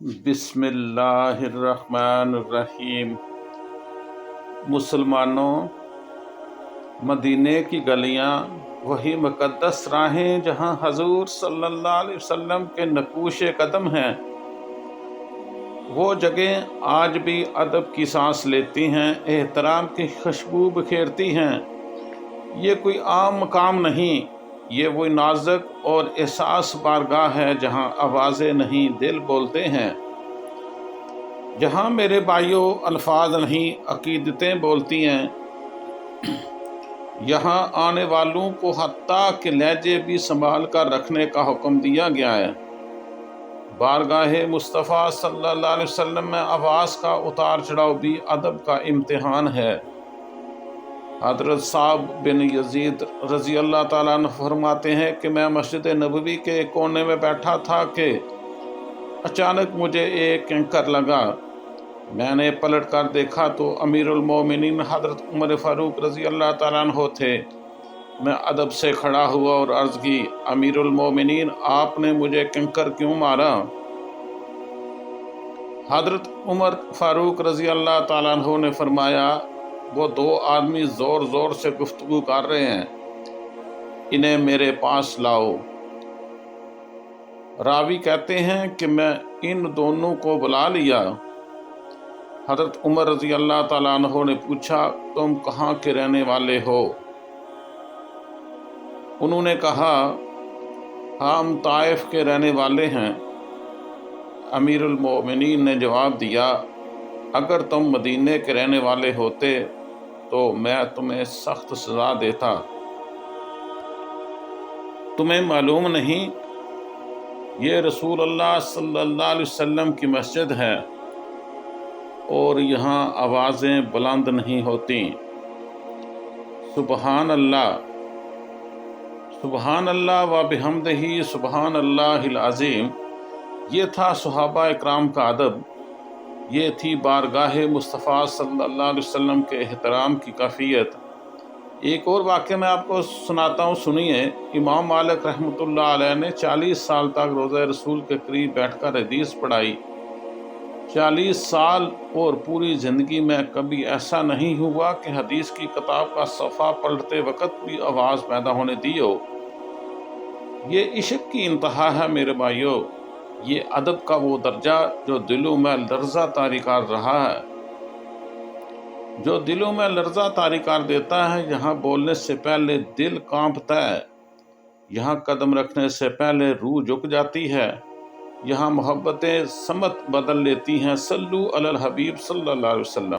بسم اللہ الرحمن الرحیم۔ مسلمانوں، مدینے کی گلیاں وہی مقدس راہیں جہاں حضور صلی اللہ علیہ وسلم کے نقوش قدم ہیں۔ وہ جگہیں آج بھی ادب کی سانس لیتی ہیں، احترام کی خوشبو بکھیرتی ہیں۔ یہ کوئی عام مقام نہیں، یہ وہی نازک اور احساس بارگاہ ہے جہاں آوازیں نہیں دل بولتے ہیں، جہاں میرے بھائیوں الفاظ نہیں عقیدتیں بولتی ہیں۔ یہاں آنے والوں کو حتیٰ کہ لہجے بھی سنبھال کر رکھنے کا حکم دیا گیا ہے۔ بارگاہ مصطفیٰ صلی اللہ علیہ وسلم میں آواز کا اتار چڑھاؤ بھی ادب کا امتحان ہے۔ حضرت صاحب بن یزید رضی اللہ تعالیٰ عنہ فرماتے ہیں کہ میں مسجد نبوی کے ایک کونے میں بیٹھا تھا کہ اچانک مجھے ایک کنکر لگا۔ میں نے پلٹ کر دیکھا تو امیر المومنین حضرت عمر فاروق رضی اللہ تعالیٰ عنہ تھے۔ میں ادب سے کھڑا ہوا اور عرض کی، امیر المومنین، آپ نے مجھے کنکر کیوں مارا؟ حضرت عمر فاروق رضی اللہ تعالیٰ عنہ نے فرمایا، وہ دو آدمی زور زور سے گفتگو کر رہے ہیں، انہیں میرے پاس لاؤ۔ راوی کہتے ہیں کہ میں ان دونوں کو بلا لیا۔ حضرت عمر رضی اللہ تعالیٰ عنہ نے پوچھا، تم کہاں کے رہنے والے ہو؟ انہوں نے کہا، ہم طائف کے رہنے والے ہیں۔ امیر المومنین نے جواب دیا، اگر تم مدینے کے رہنے والے ہوتے تو میں تمہیں سخت سزا دیتا۔ تمہیں معلوم نہیں یہ رسول اللہ صلی اللہ علیہ وسلم کی مسجد ہے اور یہاں آوازیں بلند نہیں ہوتی۔ سبحان اللہ، سبحان اللہ و بحمدہ سبحان اللہ العظیم۔ یہ تھا صحابہ اکرام کا ادب، یہ تھی بارگاہ مصطفیٰ صلی اللہ علیہ وسلم کے احترام کی کیفیت۔ ایک اور واقعہ میں آپ کو سناتا ہوں، سنیے۔ امام مالک رحمۃ اللہ علیہ نے 40 سال تک روضہ رسول کے قریب بیٹھ کر حدیث پڑھائی۔ 40 سال اور پوری زندگی میں کبھی ایسا نہیں ہوا کہ حدیث کی کتاب کا صفحہ پلٹتے وقت بھی آواز پیدا ہونے دی ہو۔ یہ عشق کی انتہا ہے میرے بھائیوں، یہ ادب کا وہ درجہ جو دلوں میں لرزہ طاری کر رہا ہے، جو دلوں میں لرزہ طاری کر دیتا ہے۔ یہاں بولنے سے پہلے دل کانپتا ہے، یہاں قدم رکھنے سے پہلے روح جھک جاتی ہے، یہاں محبتیں سمت بدل لیتی ہیں۔ صلو علی الحبیب صلی اللہ علیہ وسلم۔